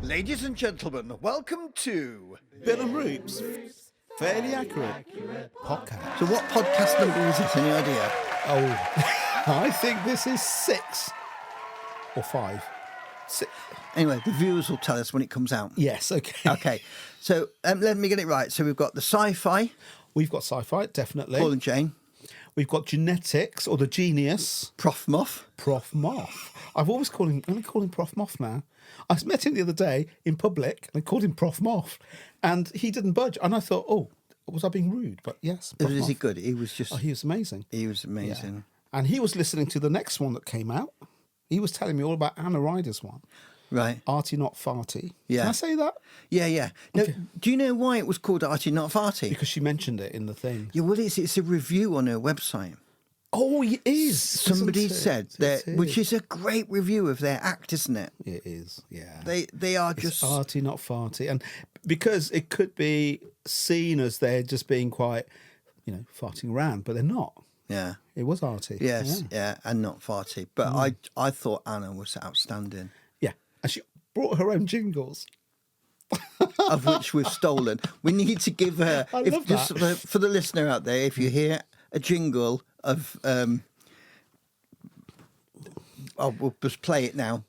Ladies and gentlemen, welcome to Bill and Rupe's Fairly Accurate podcast. So what podcast number is this? Any idea? Oh, I think this is 6 or 5. Anyway, the viewers will tell us when it comes out. Yes, okay. Okay, so let me get it right. So we've got the sci-fi, We've got sci-fi, definitely. Paul and Jane, We've got genetics, or the genius, Prof Moth. Prof Moth. I've always call him Prof Moth now. I met him the other day in public and I called him Prof Moth, and he didn't budge. And I thought, oh, was I being rude? But yes, Prof Was he Moth. good? He was just... Oh, he was amazing. He was amazing. And he was listening to the next one that came out. He was telling me all about Anna Ryder's one. Right. Arty Not Farty. Yeah. Can I say that? Yeah. No, Okay. do you know why it was called Arty Not Farty? Because she mentioned it in the thing. Yeah, well, it's a review on her website. Oh, it is. Somebody isn't it? said that, It which is a great review of their act, isn't it? It is, yeah. They are It's just... arty, not farty. And because it could be seen as they're just being quite, farting around, but they're not. Yeah. It was arty. Yes, yeah, and not farty. But I thought Anna was outstanding. Yeah. And she brought her own jingles. Of which we've stolen. We need to give her... I love just that. for the listener out there, if you hear a jingle of... we'll just play it now.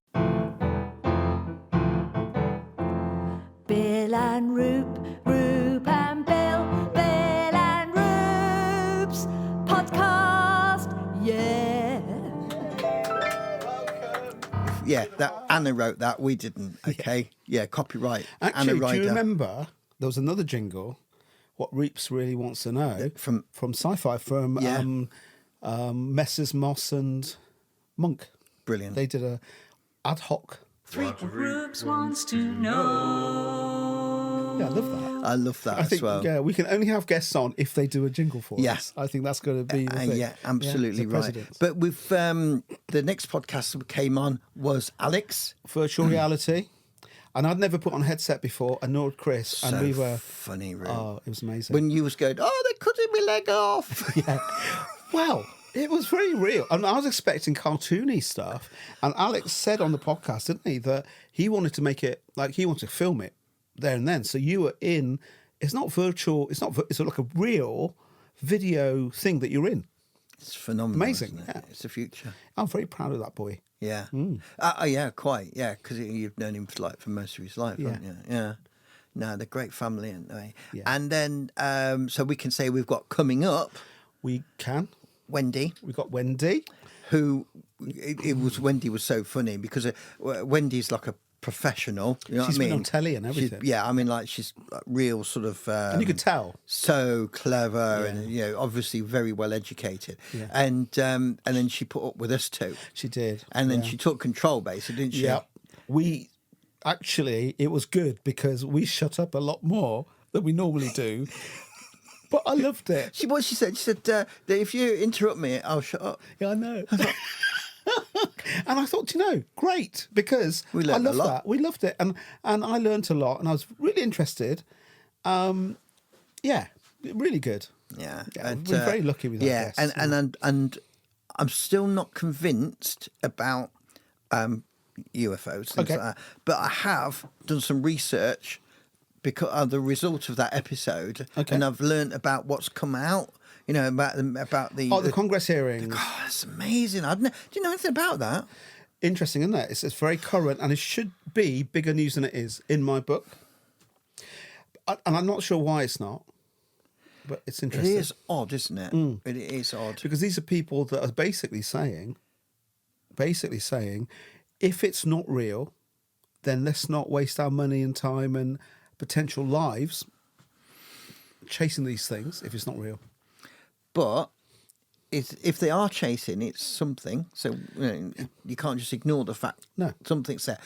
Bill and Rupe, Rupe and Bill, Bill and Rupe's podcast, yeah. Yeah, that Anna wrote that. We didn't, okay? Yeah, copyright. Anna Actually, do Ryder. you remember there was another jingle, What Reeps Really Wants to Know, From Sci-Fi, from Yeah. Messrs. Moss and Monk. Brilliant. They did a ad hoc. What Rupe's wants to know. Yeah, I love that. I love that I think as well. yeah, we can only have guests on if they do a jingle for Yeah. us. I think that's going to be the thing. Yeah, absolutely the right. presidents. But with the next podcast that came on was Alex. Virtual reality. And I'd never put on a headset before, and nor had Chris. And So we were... funny, really. Oh, it was amazing. When you was going, oh, they're cutting my leg off. Well, it was very real. I was expecting cartoony stuff. And Alex said on the podcast, didn't he, that he wanted to make it, like he wanted to film it there and then. So you were in, it's not virtual, it's like a real video thing that you're in. It's phenomenal. Amazing, Isn't it? yeah. It's the future. I'm very proud of that boy. Yeah. Yeah, quite. Yeah, because you've known him for most of his life, haven't you? Yeah. No, they're great family, aren't they? Yeah. And then, so we can say we've got coming up We can. Wendy, We got Wendy. who Wendy was so funny because Wendy's like a professional. You know She's what I been mean? on telly and everything. She's real sort of. And you could tell. So clever and obviously very well educated. Yeah. And then she put up with us too. She did. And then yeah. she took control, basically, didn't she? Yeah. It was good because we shut up a lot more than we normally do. But I loved it. She said that if you interrupt me, I'll shut up. Yeah, I know. And I thought, great, because We I learned a loved lot. that. We loved it. And I learnt a lot and I was really interested. Really good. Yeah, We've been very lucky with that. Yeah, guest. and I'm still not convinced about UFOs, things Okay. like that. But I have done some research because of the result of that episode, Okay. and I've learnt about what's come out. About the Congress hearings. God, that's amazing. Do you know anything about that? Interesting, isn't it? It's very current and it should be bigger news than it is in my book. And I'm not sure why it's not, but it's It interesting. is odd, isn't it? It is odd. Because these are people that are basically saying, if it's not real, then let's not waste our money and time and potential lives chasing these things if it's not real. But if they are chasing, it's something. So you can't just ignore the fact No. something's there.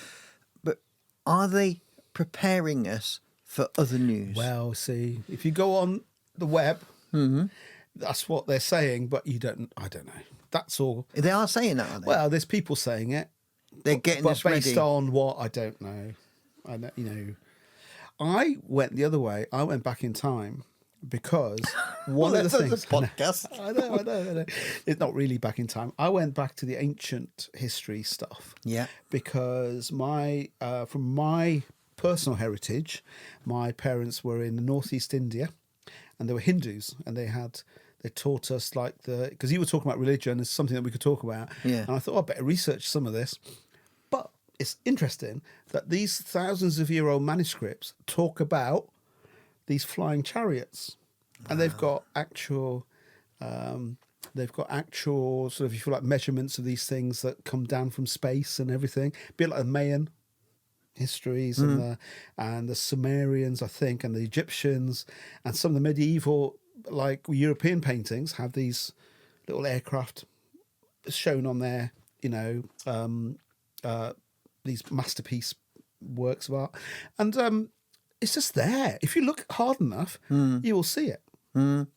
But are they preparing us for other news? Well, see, if you go on the web, that's what they're saying, but I don't know. That's all. They are saying that, are they? Well, there's people saying it. They're getting but us based ready. on what, I don't know. I went the other way. I went back in time because one of the things... podcast. I know. It's not really back in time. I went back to the ancient history stuff. Yeah. Because from my personal heritage, my parents were in northeast India, and they were Hindus, and they taught us because you were talking about religion as something that we could talk about. Yeah. And I thought I'd better research some of this. But it's interesting that these thousands of year old manuscripts talk about these flying chariots, and they've got actual sort of, if you like, measurements of these things that come down from space and everything. A bit like the Mayan histories and the Sumerians, I think, and the Egyptians, and some of the medieval, like European paintings, have these little aircraft shown on there. These masterpiece works of art, and it's just there. If you look hard enough, you will see it. In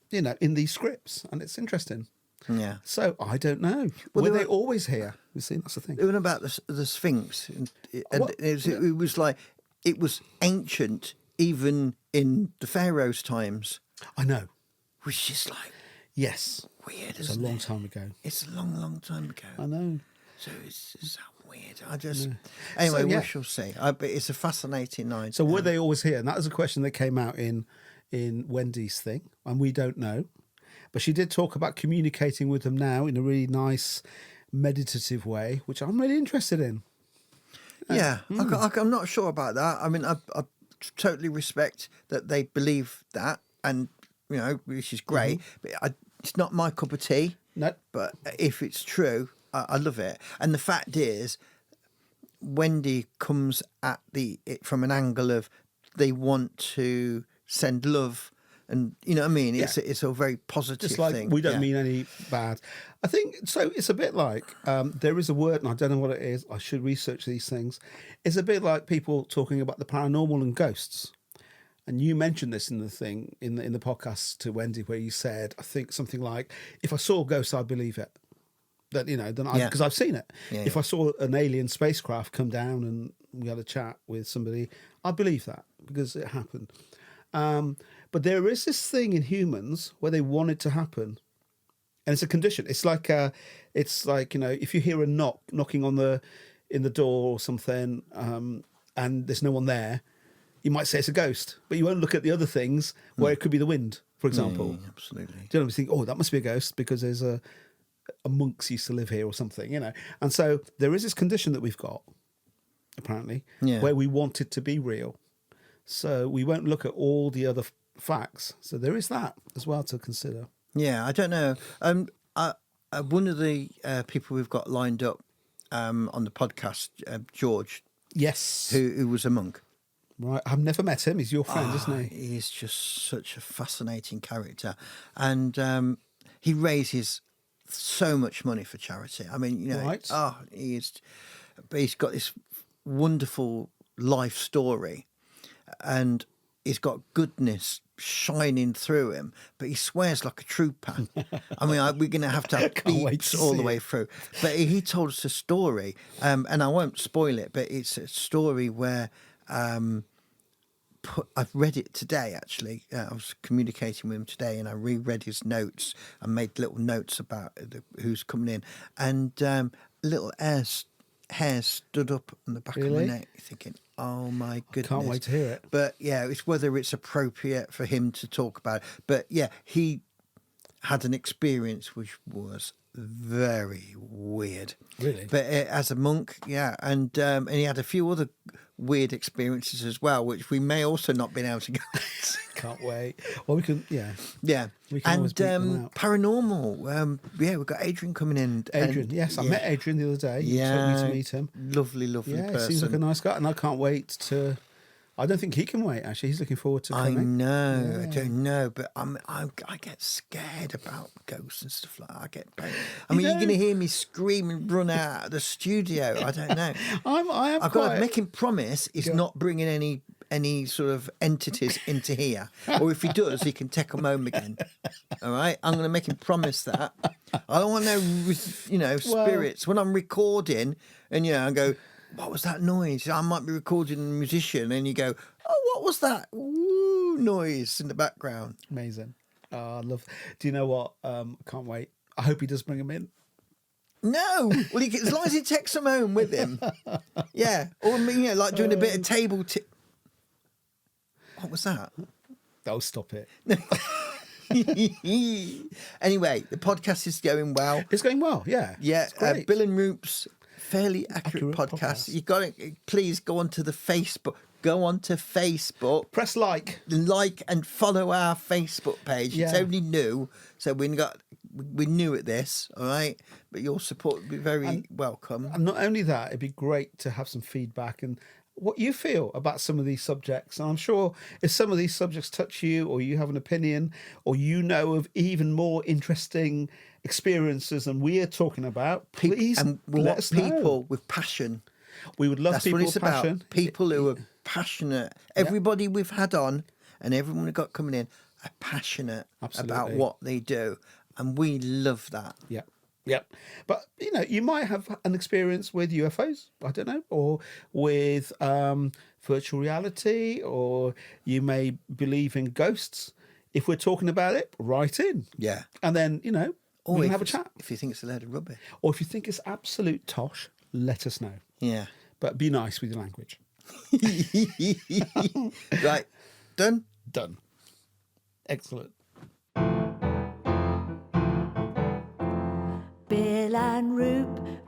these scripts, and it's interesting. Yeah. So I don't know. Were they always here? You see, that's the thing. Even about the Sphinx, and it was like it was ancient, even in the Pharaoh's times. I know. Which is like weird. It's a long time ago. It's a long, long time ago. I know. So it's so weird. Anyway, we shall see. But it's a fascinating night. So were they always here? And that was a question that came out in Wendy's thing, and we don't know. But she did talk about communicating with them now in a really nice, meditative way, which I'm really interested in. I'm not sure about that. I mean, I totally respect that they believe that, and which is great. But it's not my cup of tea. No. But if it's true, I love it. And the fact is, Wendy comes at it from an angle of they want to send love. And you know what I mean? It's a very positive Just like thing. We don't mean any bad. I think so. It's a bit like there is a word, and I don't know what it is. I should research these things. It's a bit like people talking about the paranormal and ghosts. And you mentioned this in the thing in the podcast to Wendy, where you said, I think something like, "If I saw a ghost, I'd believe it." That because I've seen it. Yeah, if I saw an alien spacecraft come down and we had a chat with somebody, I believe that because it happened. But there is this thing in humans where they want it to happen, and it's a condition. It's like if you hear a knocking in the door or something, and there's no one there, you might say it's a ghost, but you won't look at the other things where it could be the wind, for example. Yeah, absolutely. Do you know what I think? Oh, that must be a ghost because there's a monks used to live here or something, And so there is this condition that we've got, apparently, where we want it to be real. So we won't look at all the other facts. So there is that as well to consider. Yeah, I don't know. One of the people we've got lined up on the podcast, George. Yes. Who was a monk. Right. I've never met him. He's your friend, isn't he? He's just such a fascinating character. And he raises so much money for charity. I mean, right. But he's got this wonderful life story. And he's got goodness shining through him, but he swears like a trooper. I mean, we're going to have beeps all the way through. But he told us a story, and I won't spoil it, but it's a story where I've read it today, actually. I was communicating with him today, and I reread his notes and made little notes about who's coming in. And little hair stood up on the back of my neck, thinking, oh my goodness. Can't wait to hear it. But yeah, it's whether it's appropriate for him to talk about it. But yeah, he had an experience which was very weird. Really? But as a monk, yeah. And he had a few other weird experiences as well, which we may also not been able to go into. Can't wait. Well, we can, yeah. Yeah. We can always beat them out. Paranormal. We've got Adrian coming in. Adrian, yes. I met Adrian the other day. Yeah. He took me to meet him. Lovely Yeah, person. seems like a nice guy. And I can't wait to... I don't think he can wait, actually. He's looking forward to coming. I know. I don't know. But I get scared about ghosts and stuff like that. I mean, you're going to hear me scream and run out of the studio. I don't know. I've got to make him promise he's not bringing any sort of entities into here. Or if he does, he can take them home again. All right? I'm going to make him promise that. I don't want no, spirits. When I'm recording and, I go... What was that noise? I might be recording a musician and you go, oh, what was that woo noise in the background? Amazing. I love... Do you know what? Can't wait. I hope he does bring him in. No. Well, as long as he takes them home with him. Yeah. Or, like doing a bit of table What was that? Oh, stop it. Anyway, the podcast is going well. It's going well, yeah. Yeah, It's great. Bill and Rupe's fairly accurate Accurate podcast. podcast. You got to please go onto the Facebook. Go onto Facebook, Press like. and follow our Facebook page. It's Yeah. only new, so we're new at this, all right. But your support would be very welcome. And not only that, it'd be great to have some feedback and what you feel about some of these subjects. And I'm sure if some of these subjects touch you, or you have an opinion, or you know of even more interesting experiences than we are talking about, please And we let want us know. people with passion. We would love That's people what it's with passion. about. People who are passionate. Everybody we've had on and everyone we've got coming in are passionate about Absolutely. what they do. And we love that. Yeah. Yeah. But, you know, you might have an experience with UFOs, I don't know, or with virtual reality, or you may believe in ghosts. If we're talking about it, write in. Yeah. And then, you know, Or we can if have a it's- chat. If you think it's a load of rubbish. Or if you think it's absolute tosh, let us know. Yeah. But be nice with your language. Right. Done? Done. Excellent. Bill and Rupe,